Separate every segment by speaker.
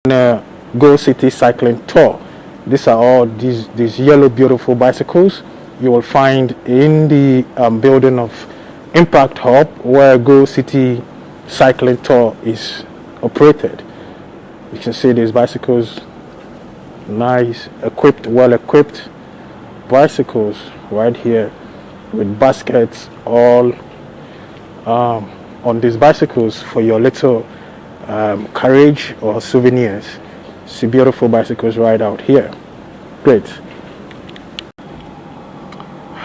Speaker 1: Go City Cycling Tour. These are all these yellow beautiful bicycles you will find in the building of Impact Hub, where Go City Cycling Tour is operated. You can see these bicycles, nice, equipped, well equipped bicycles right here with baskets all on these bicycles for your little carriage or souvenirs. See beautiful bicycles right out here. Great.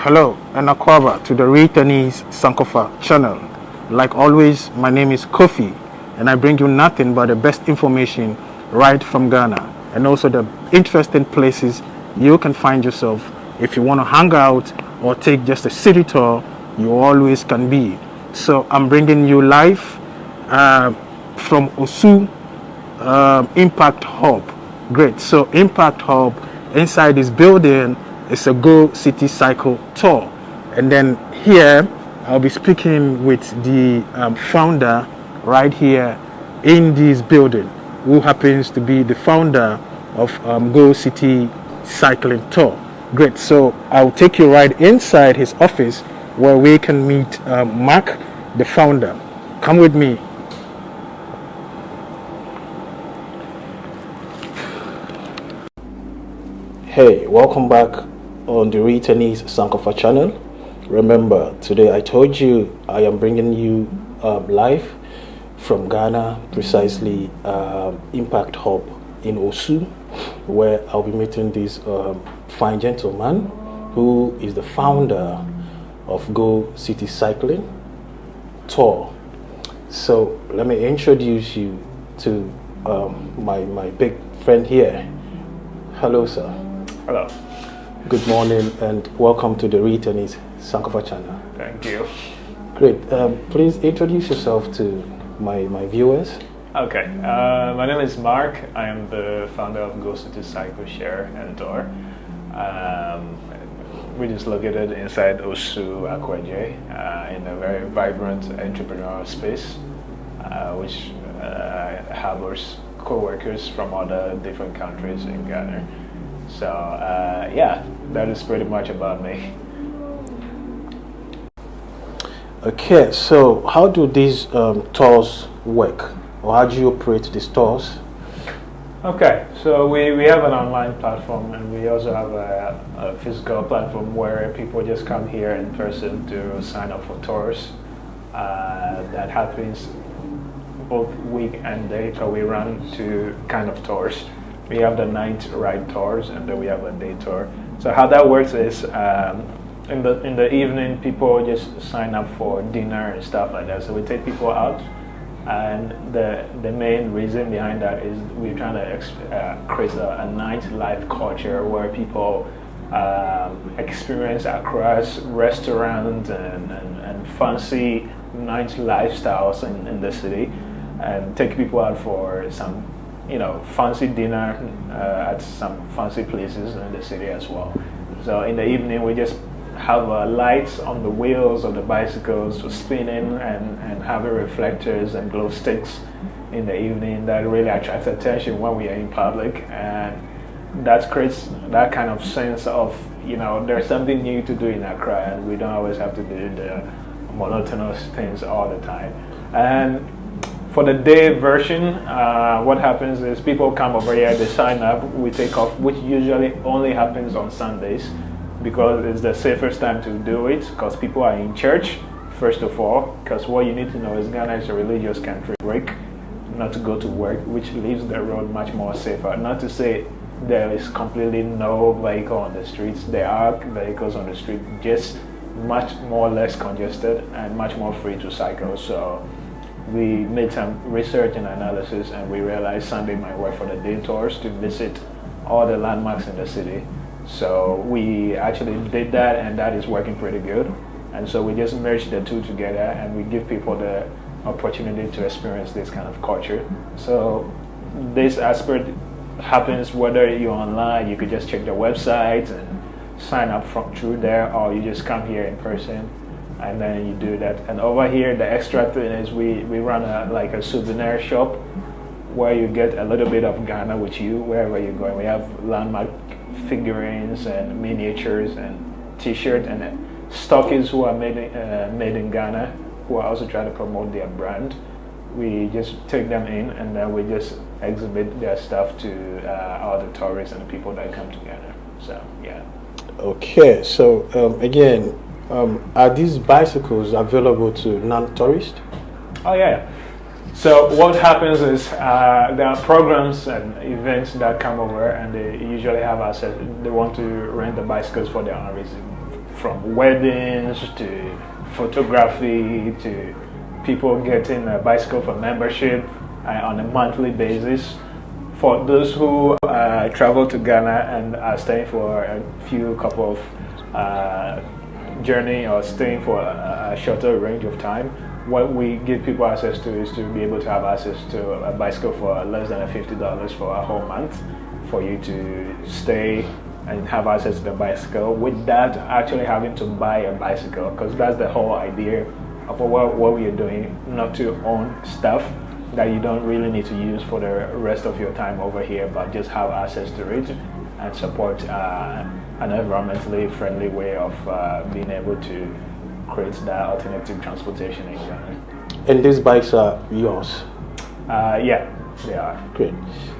Speaker 1: Hello and Akwaba to the Returnees Sankofa channel. Like always, my name is Kofi and I bring you nothing but the best information right from Ghana, and also the interesting places you can find yourself. If you want to hang out or take just a city tour, you always can be. So I'm bringing you live from Osu Impact Hub. Great. So Impact Hub, inside this building, is a Go City Cycle Tour. And then here I'll be speaking with the founder right here in this building, who happens to be the founder of Go City Cycling Tour. Great. So I'll take you right inside his office where we can meet Mark, the founder. Come with me. Hey, welcome back on the Returnees Sankofa channel. Remember, today I told you I am bringing you live from Ghana, precisely Impact Hub in Osu, where I'll be meeting this fine gentleman who is the founder of Go City Cycling Tour. So let me introduce you to my big friend here. Hello, sir.
Speaker 2: Hello.
Speaker 1: Good morning and welcome to the Returnees Sankofa channel.
Speaker 2: Thank you.
Speaker 1: Great. Please introduce yourself to my viewers.
Speaker 2: Okay. My name is Mark. I am the founder of Go City Cycle Share and Tour. Which is located inside Osu, ACCRA, in a very vibrant entrepreneurial space, which harbors co-workers from other different countries in Ghana. So yeah, that is pretty much about me.
Speaker 1: Okay, so how do these tours work, or how do you operate these tours?
Speaker 2: Okay, so we have an online platform, and we also have a physical platform where people just come here in person to sign up for tours. That happens both week and day, so we run two kind of tours. We have the night ride tours, and then we have a day tour. So how that works is in the evening, people just sign up for dinner and stuff like that. So we take people out, and the main reason behind that is we're trying to create a nightlife culture where people experience Accra's restaurants and fancy night lifestyles in the city, and take people out for some fancy dinner at some fancy places in the city as well. So in the evening, we just have lights on the wheels of the bicycles spinning and having reflectors and glow sticks in the evening that really attracts attention when we are in public, and that creates that kind of sense of there's something new to do in Accra, and we don't always have to do the monotonous things all the time. And for the day version, what happens is people come over here, they sign up, we take off, which usually only happens on Sundays because it's the safest time to do it, because people are in church, first of all, because what you need to know is Ghana is a religious country. Break, not to go to work, which leaves the road much more safer. Not to say there is completely no vehicle on the streets. There are vehicles on the street, just much more less congested and much more free to cycle. So we made some research and analysis, and we realized Sunday might work for the day tours to visit all the landmarks in the city. So we actually did that, and that is working pretty good. And so we just merged the two together, and we give people the opportunity to experience this kind of culture. So this aspect happens whether you're online, you could just check the website and sign up through there, or you just come here in person and then you do that. And over here, the extra thing is we run a souvenir shop where you get a little bit of Ghana with you wherever you're going. We have landmark figurines and miniatures and T-shirts and stockists who are made in Ghana, who are also trying to promote their brand. We just take them in and then we just exhibit their stuff to all the tourists and the people that come to Ghana. So yeah.
Speaker 1: Okay, so again, are these bicycles available to non-tourists?
Speaker 2: Oh yeah. So what happens is there are programs and events that come over, and they usually have access. They want to rent the bicycles for their own reason, from weddings to photography to people getting a bicycle for membership on a monthly basis. For those who travel to Ghana and are staying for a couple of journey or staying for a shorter range of time, what we give people access to is to be able to have access to a bicycle for less than $50 for a whole month, for you to stay and have access to the bicycle without actually having to buy a bicycle, because that's the whole idea of what we are doing, not to own stuff that you don't really need to use for the rest of your time over here, but just have access to it and support an environmentally friendly way of being able to create that alternative transportation in Ghana.
Speaker 1: And these bikes are yours?
Speaker 2: Yeah, they are.
Speaker 1: Great.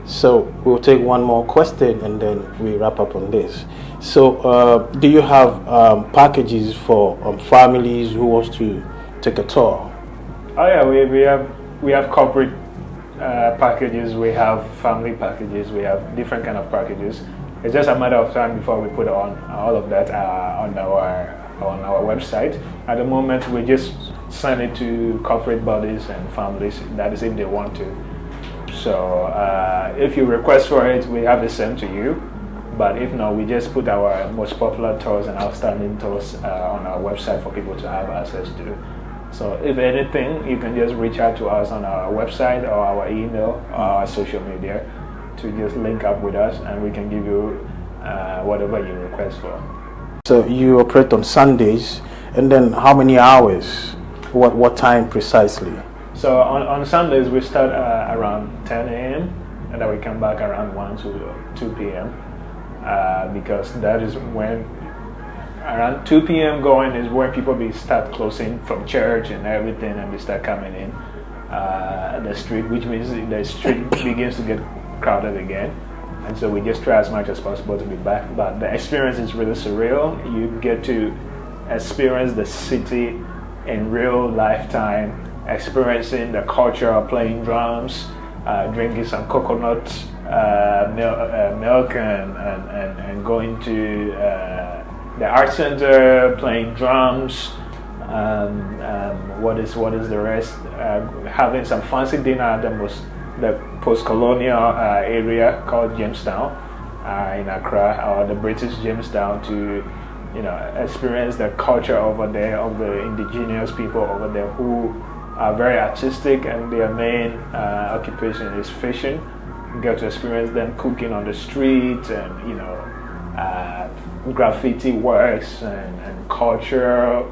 Speaker 1: So we'll take one more question and then we wrap up on this. So do you have packages for families who wants to take a tour?
Speaker 2: Oh yeah, we have corporate packages, we have family packages, we have different kind of packages. It's just a matter of time before we put on all of that on our website. At the moment, we just send it to corporate bodies and families. That is if they want to. So if you request for it, we have it sent to you. But if not, we just put our most popular tours and outstanding tours on our website for people to have access to. So if anything, you can just reach out to us on our website or our email or our social media to just link up with us, and we can give you whatever you request for.
Speaker 1: So you operate on Sundays, and then how many hours? What time precisely?
Speaker 2: So on Sundays we start around 10 a.m. and then we come back around 1 to 2 p.m. Because that is when around 2 p.m. going is when people start closing from church and everything, and they start coming in the street, which means the street begins to get crowded again. And so we just try as much as possible to be back. But the experience is really surreal. You get to experience the city in real lifetime, experiencing the culture of playing drums, drinking some coconut milk, and going to the art center, playing drums. What is the rest? Having some fancy dinner at the post-colonial area called Jamestown in Accra, or the British Jamestown, to experience the culture over there of the indigenous people over there who are very artistic, and their main occupation is fishing. You get to experience them cooking on the street, and graffiti works and cultural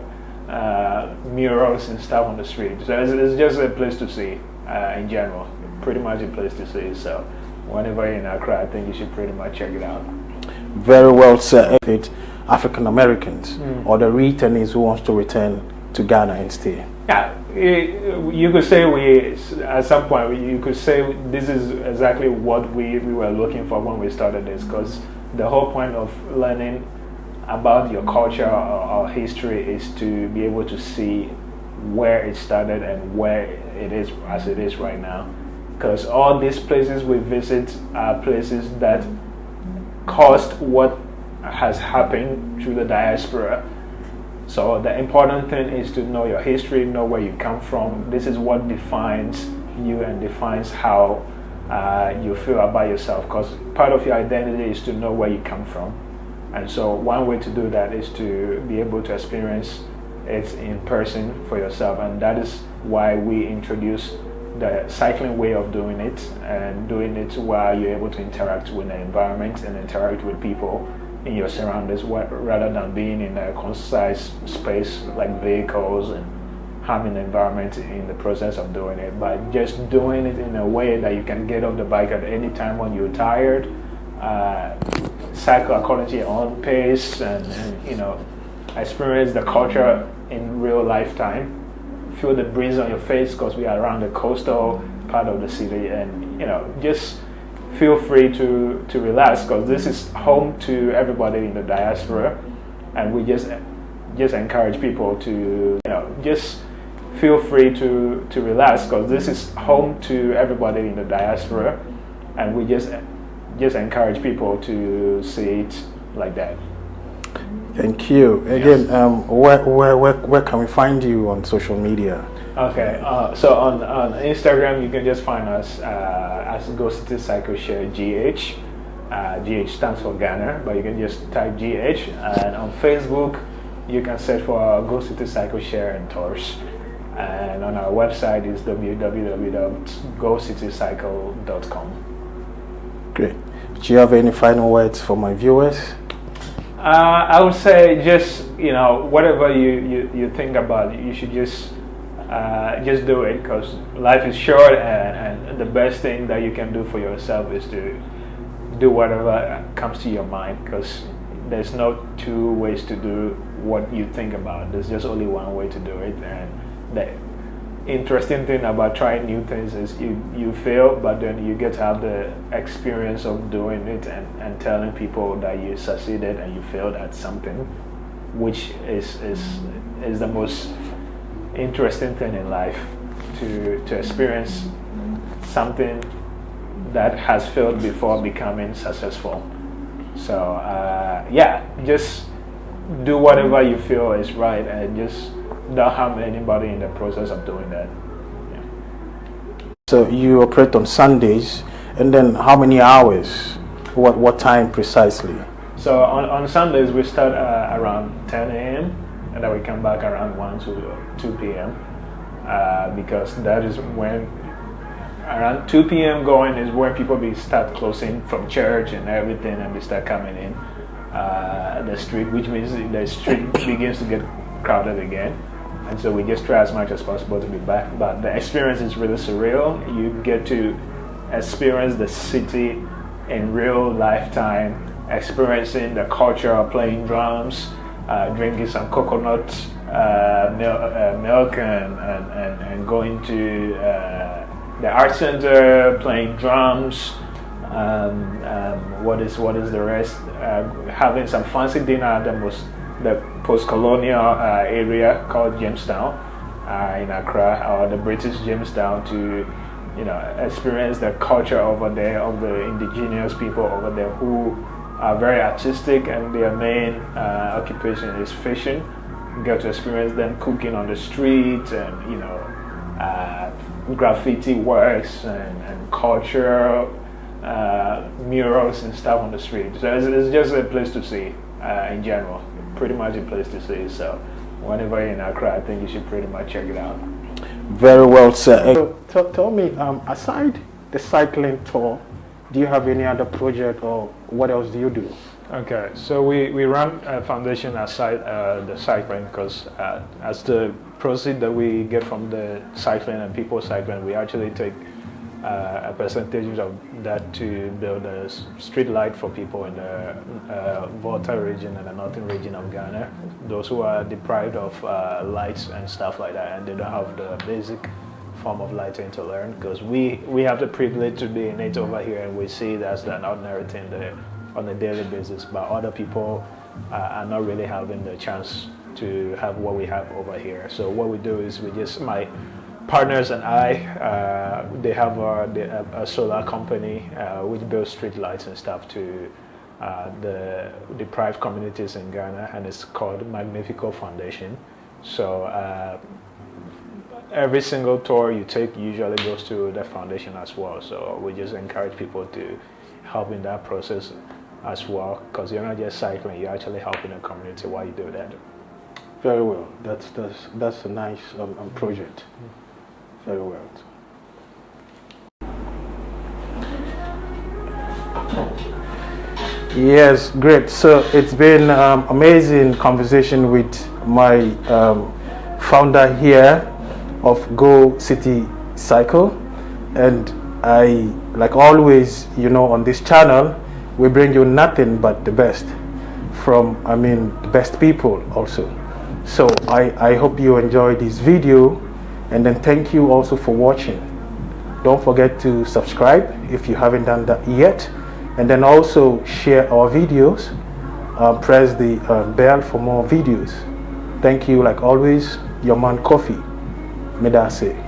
Speaker 2: murals and stuff on the street. So it's just a place to see in general. Pretty much a place to see. So whenever you're in Accra, I think you should pretty much check it out.
Speaker 1: Very well said. African Americans or the returnees who wants to return to Ghana and stay.
Speaker 2: Yeah, you could say at some point you could say this is exactly what we were looking for when we started this, because the whole point of learning about your culture or history is to be able to see where it started and where it is as it is right now. Because all these places we visit are places that caused what has happened through the diaspora. So the important thing is to know your history, know where you come from. This is what defines you and defines how you feel about yourself, because part of your identity is to know where you come from. And so one way to do that is to be able to experience it in person for yourself, and that is why we introduce the cycling way of doing it, and doing it while you're able to interact with the environment and interact with people in your surroundings, rather than being in a concise space like vehicles and harming the environment in the process of doing it, but just doing it in a way that you can get off the bike at any time when you're tired, cycle according to your own pace, and you know, experience the culture in real lifetime. Feel the breeze on your face because we are around the coastal part of the city, and you know, just feel free to relax because this is home to everybody in the diaspora, and we just encourage people to, you know, just feel free to relax because this is home to everybody in the diaspora, and we just encourage people to see it like that.
Speaker 1: Thank you. Again, yes. Where can we find you on social media?
Speaker 2: Okay, so on Instagram you can just find us as Go City Cycle Share GH. GH stands for Ghana, but you can just type GH. And on Facebook you can search for Go City Cycle Share and Tours. And on our website is www.gocitycycle.com.
Speaker 1: Great. Do you have any final words for my viewers?
Speaker 2: I would say just, you know, whatever you think about, you should just do it because life is short, and the best thing that you can do for yourself is to do whatever comes to your mind, because there's no two ways to do what you think about. There's just only one way to do it. And the interesting thing about trying new things is you fail, but then you get to have the experience of doing it and telling people that you succeeded and you failed at something, which is the most interesting thing in life, to experience something that has failed before becoming successful. So yeah, just do whatever you feel is right, and just don't harm anybody in the process of doing that. Yeah.
Speaker 1: So you operate on Sundays, and then how many hours? What time precisely?
Speaker 2: So on Sundays we start around 10 a.m. and then we come back around 1 to 2 p.m. Because that is when around 2 p.m. going is when people start closing from church and everything, and they start coming in the street, which means the street begins to get crowded again. And so we just try as much as possible to be back. But the experience is really surreal. You get to experience the city in real lifetime, experiencing the culture of playing drums, drinking some coconut milk, and going to the art center, playing drums. What is the rest? Having some fancy dinner at the post-colonial area called Jamestown in Accra, or the British Jamestown, to, you know, experience the culture over there of the indigenous people over there who are very artistic, and their main occupation is fishing. You get to experience them cooking on the street, and, you know, graffiti works and cultural murals and stuff on the street. So it's just a place to see in general. Pretty much a place to see. So whenever you're in Accra, I think you should pretty much check it out.
Speaker 1: Very well said. So tell me, aside the cycling tour, do you have any other project, or what else do you do?
Speaker 2: Okay, so we run a foundation aside the cycling, because as the proceeds that we get from the cycling and people cycling, we actually take a percentage of that to build a street light for people in the Volta region and the northern region of Ghana, those who are deprived of lights and stuff like that, and they don't have the basic form of lighting to learn, because we have the privilege to be in it over here, and we see that's an ordinary thing on a daily basis, but other people are not really having the chance to have what we have over here. So what we do is my partners and I, they have a solar company which builds street lights and stuff to the deprived communities in Ghana, and it's called Magnifico Foundation. So every single tour you take usually goes to the foundation as well. So we just encourage people to help in that process as well, because you're not just cycling, you're actually helping the community while you do that.
Speaker 1: Very well. That's a nice project. Very well. Yes, great. So it's been amazing conversation with my founder here, of Go City Cycle. And I, like always, you know, on this channel, we bring you nothing but the best from, the best people also. So I hope you enjoyed this video, and then thank you also for watching. Don't forget to subscribe if you haven't done that yet, and then also share our videos. Press the bell for more videos. Thank you, like always, your man Kofi. Medase.